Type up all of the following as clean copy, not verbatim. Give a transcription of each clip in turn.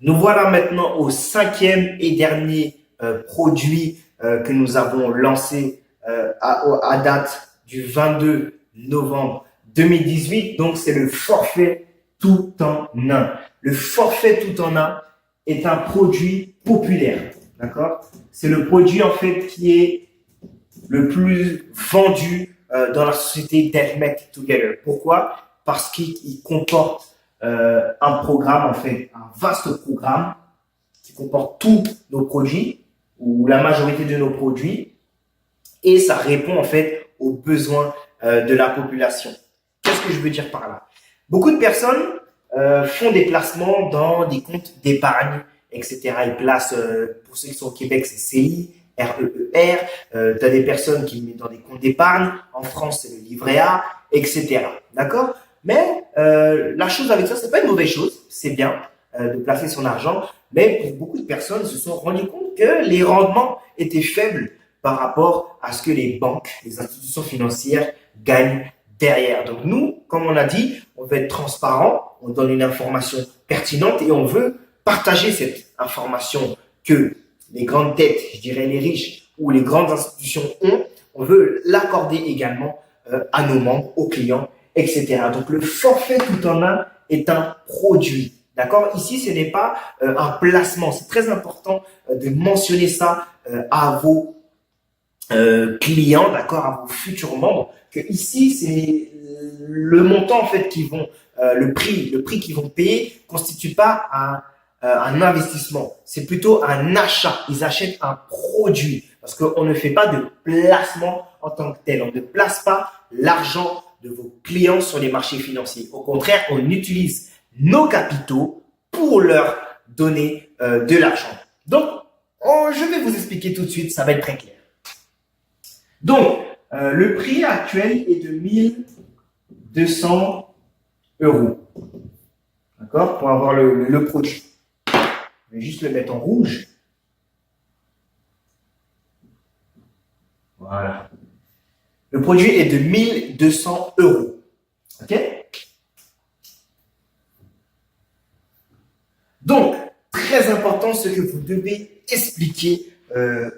Nous voilà maintenant au cinquième et dernier produit que nous avons lancé à date du 22 novembre 2018. Donc, c'est le forfait tout en un. Le forfait tout en un est un produit populaire. D'accord? C'est le produit en fait qui est le plus vendu dans la société Deathmatch Together. Pourquoi? Parce qu'il comporte un programme, en fait, un vaste programme qui comporte tous nos produits ou la majorité de nos produits et ça répond en fait aux besoins de la population. Qu'est-ce que je veux dire par là? Beaucoup de personnes font des placements dans des comptes d'épargne, etc. Ils placent, pour ceux qui sont au Québec, c'est CI, REER. Tu as des personnes qui mettent dans des comptes d'épargne. En France, c'est le livret A, etc. D'accord? Mais la chose avec ça, c'est pas une mauvaise chose. C'est bien de placer son argent. Mais pour beaucoup de personnes, se sont rendus compte que les rendements étaient faibles par rapport à ce que les banques, les institutions financières gagnent derrière. Donc nous, comme on a dit, on veut être transparent, on donne une information pertinente et on veut partager cette information que les grandes têtes, je dirais les riches ou les grandes institutions ont. On veut l'accorder également à nos membres, aux clients, etc. Donc le forfait tout en un est un produit. D'accord? Ici, ce n'est pas un placement. C'est très important de mentionner ça à vos clients, d'accord, à vos futurs membres, que ici, c'est le montant en fait qu'ils vont, le prix qu'ils vont payer constitue pas un investissement. C'est plutôt un achat. Ils achètent un produit parce qu'on ne fait pas de placement en tant que tel. On ne place pas l'argent de vos clients sur les marchés financiers. Au contraire, on utilise nos capitaux pour leur donner de l'argent. Donc, je vais vous expliquer tout de suite, ça va être très clair. Donc, le prix actuel est de 1200 €. D'accord? Pour avoir le produit. Je vais juste le mettre en rouge. Voilà. Le produit est de 1200 €. OK? Donc, très important, ce que vous devez expliquer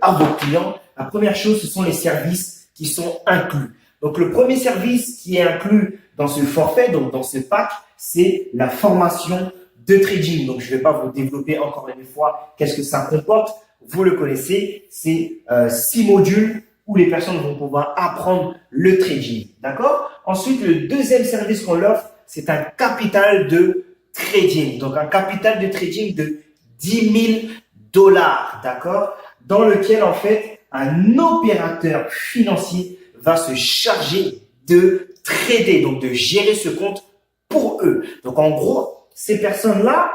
à vos clients. La première chose, ce sont les services qui sont inclus. Donc, le premier service qui est inclus dans ce forfait, donc dans ce pack, c'est la formation de trading. Donc, je ne vais pas vous développer encore une fois qu'est-ce que ça comporte. Vous le connaissez, c'est 6 modules où les personnes vont pouvoir apprendre le trading. D'accord? Ensuite, le deuxième service qu'on offre, c'est un capital de trading. Donc, un capital de trading de 10 000 $, d'accord? Dans lequel, en fait, un opérateur financier va se charger de trader, donc de gérer ce compte pour eux. Donc, en gros, ces personnes-là,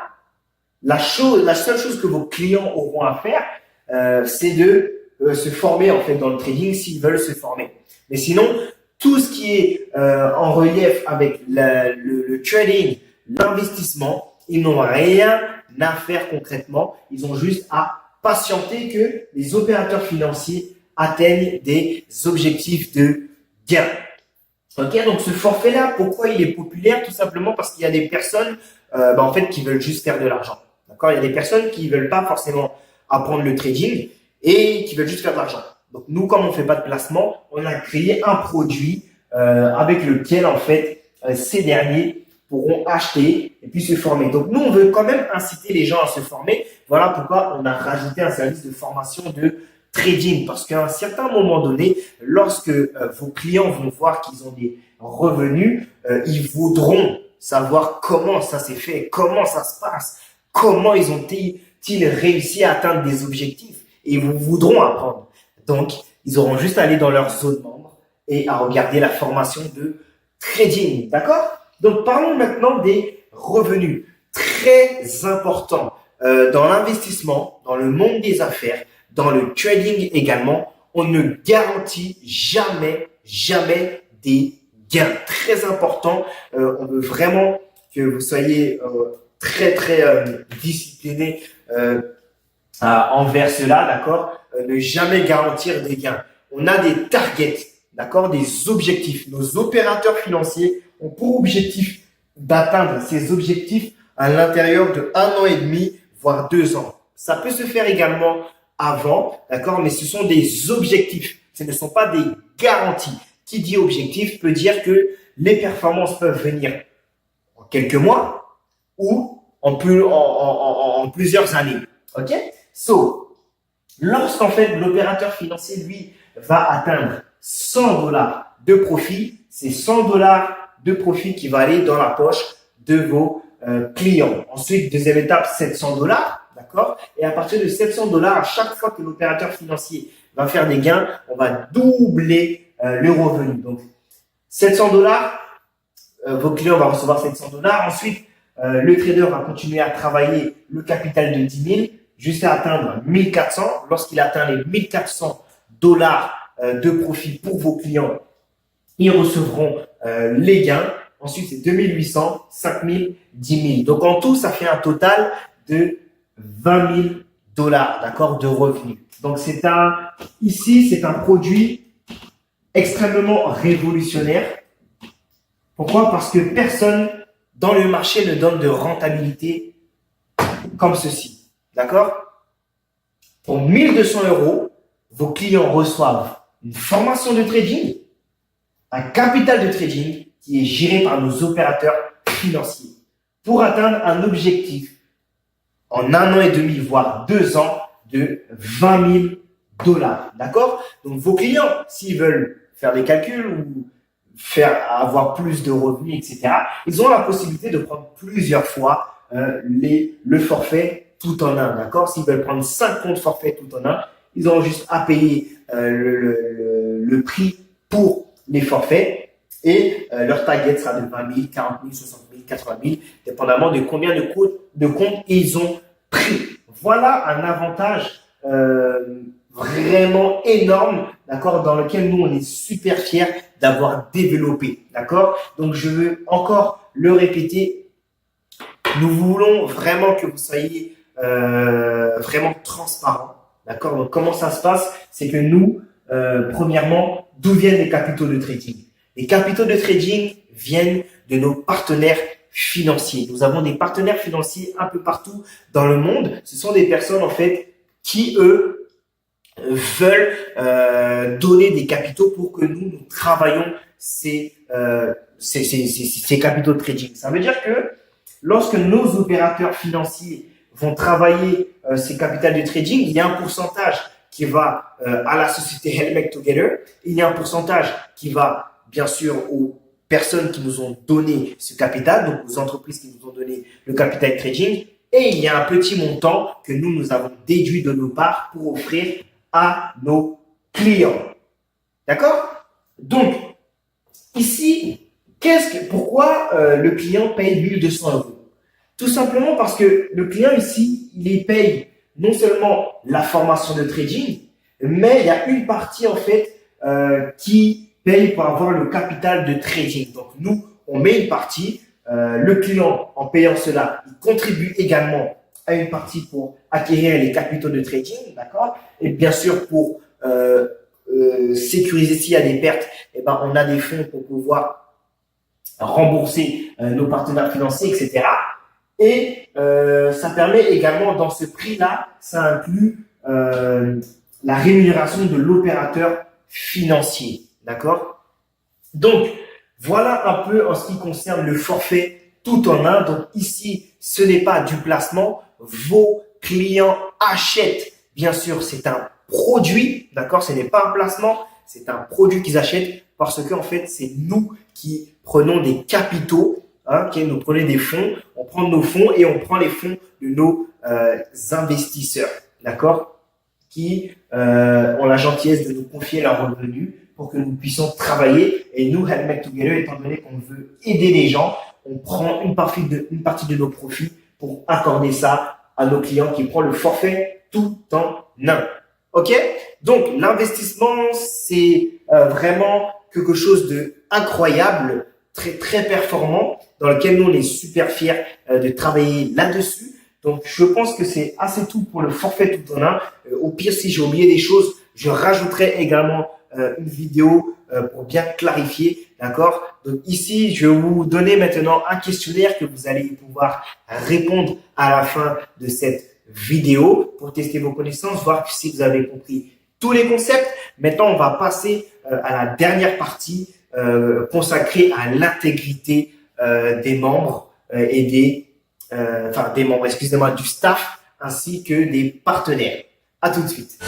la seule chose que vos clients auront à faire, c'est de se former, en fait, dans le trading s'ils veulent se former. Mais sinon, tout ce qui est en relief avec le trading, l'investissement, ils n'ont rien à faire concrètement. Ils ont juste à patienter que les opérateurs financiers atteignent des objectifs de gain. Ok, donc ce forfait-là, pourquoi il est populaire? Tout simplement parce qu'il y a des personnes en fait, qui veulent juste faire de l'argent. D'accord? Il y a des personnes qui veulent pas forcément apprendre le trading et qui veulent juste faire de l'argent. Donc nous, comme on fait pas de placement, on a créé un produit avec lequel en fait ces derniers pourront acheter et puis se former. Donc nous, on veut quand même inciter les gens à se former. Voilà pourquoi on a rajouté un service de formation de trading. Parce qu'à un certain moment donné, lorsque vos clients vont voir qu'ils ont des revenus, ils voudront savoir comment ça s'est fait, comment ça se passe, comment ils ont-ils réussi à atteindre des objectifs. Et ils voudront apprendre. Donc, ils auront juste à aller dans leur zone membre et à regarder la formation de trading. D'accord? Donc, parlons maintenant des revenus. Très important dans l'investissement, dans le monde des affaires, dans le trading également, on ne garantit jamais des gains. Très important. On veut vraiment que vous soyez très discipliné envers cela, d'accord? Ne jamais garantir des gains. On a des targets, d'accord? Des objectifs. Nos opérateurs financiers ont pour objectif d'atteindre ces objectifs à l'intérieur de 1 an et demi, voire 2 ans. Ça peut se faire également avant, d'accord, mais ce sont des objectifs. Ce ne sont pas des garanties. Qui dit objectif peut dire que les performances peuvent venir en quelques mois ou en plusieurs années. OK? So, lorsqu'en fait l'opérateur financier, lui, va atteindre 100 dollars de profit, c'est 100 dollars de profit qui va aller dans la poche de vos clients. Ensuite, deuxième étape, 700 dollars, d'accord? Et à partir de 700 dollars, à chaque fois que l'opérateur financier va faire des gains, on va doubler le revenu. Donc, 700 dollars, vos clients vont recevoir 700 dollars. Ensuite, le trader va continuer à travailler le capital de 10 000 jusqu'à atteindre 1400. Lorsqu'il atteint les 1400 dollars de profit pour vos clients, ils recevront les gains. Ensuite, c'est 2800, 5000, 10 000. Donc, en tout, ça fait un total de 20 000 dollars, d'accord, de revenus. Donc, ici, c'est un produit extrêmement révolutionnaire. Pourquoi? Parce que personne dans le marché ne donne de rentabilité comme ceci. D'accord? Pour 1200 euros, vos clients reçoivent une formation de trading, un capital de trading qui est géré par nos opérateurs financiers pour atteindre un objectif en 1 an et demi, voire 2 ans, de 20 000 dollars. D'accord? Donc, vos clients, s'ils veulent faire des calculs ou avoir plus de revenus, etc., ils ont la possibilité de prendre plusieurs fois le forfait tout en un. D'accord? S'ils veulent prendre 5 comptes forfait tout en un, ils auront juste à payer le prix pour les forfaits et leur target sera de 20 000, 40 000, 60 000, 80 000, dépendamment de combien de comptes ils ont pris. Voilà un avantage vraiment énorme, d'accord, dans lequel nous, on est super fiers d'avoir développé, d'accord. Donc, je veux encore le répéter, nous voulons vraiment que vous soyez vraiment transparent, d'accord. Donc, comment ça se passe? C'est que nous, premièrement, d'où viennent les capitaux de trading? Les capitaux de trading viennent de nos partenaires financiers. Nous avons des partenaires financiers un peu partout dans le monde. Ce sont des personnes, en fait, qui, eux, veulent donner des capitaux pour que nous travaillions ces capitaux de trading. Ça veut dire que lorsque nos opérateurs financiers vont travailler ces capitaux de trading, il y a un pourcentage qui va à la société Helmec Together, il y a un pourcentage qui va bien sûr aux personnes qui nous ont donné ce capital, donc aux entreprises qui nous ont donné le capital de trading, et il y a un petit montant que nous avons déduit de nos parts pour offrir à nos clients. D'accord? Donc, ici, pourquoi le client paye 1200 euros? Tout simplement parce que le client ici, il paye non seulement la formation de trading, mais il y a une partie en fait qui paye pour avoir le capital de trading. Donc, nous, on met une partie. Le client, en payant cela, il contribue également à une partie pour acquérir les capitaux de trading, d'accord? Et bien sûr, pour sécuriser s'il y a des pertes, eh ben, on a des fonds pour pouvoir rembourser nos partenaires financiers, etc. Et ça permet également, dans ce prix-là, ça inclut la rémunération de l'opérateur financier, d'accord? Donc, voilà un peu en ce qui concerne le forfait tout en un. Donc ici, ce n'est pas du placement. Vos clients achètent. Bien sûr, c'est un produit, d'accord? Ce n'est pas un placement, c'est un produit qu'ils achètent parce que en fait, c'est nous qui prenons des capitaux, qui nous prenons des fonds. On prend nos fonds et on prend les fonds de nos investisseurs, d'accord? Qui ont la gentillesse de nous confier leurs revenus pour que nous puissions travailler. Et nous, Helmec Together, étant donné qu'on veut aider les gens, on prend une partie de nos profits pour accorder ça à nos clients qui prennent le forfait tout en un. OK? Donc, l'investissement, c'est vraiment quelque chose de incroyable, très, très performant, dans lequel nous, on est super fiers de travailler là-dessus. Donc, je pense que c'est assez tout pour le forfait tout en un. Au pire, si j'ai oublié des choses, je rajouterai également une vidéo pour bien clarifier, d'accord? Donc ici, je vais vous donner maintenant un questionnaire que vous allez pouvoir répondre à la fin de cette vidéo pour tester vos connaissances, voir si vous avez compris tous les concepts. Maintenant, on va passer à la dernière partie consacrée à l'intégrité des membres et des membres, excusez-moi, du staff ainsi que des partenaires. À tout de suite.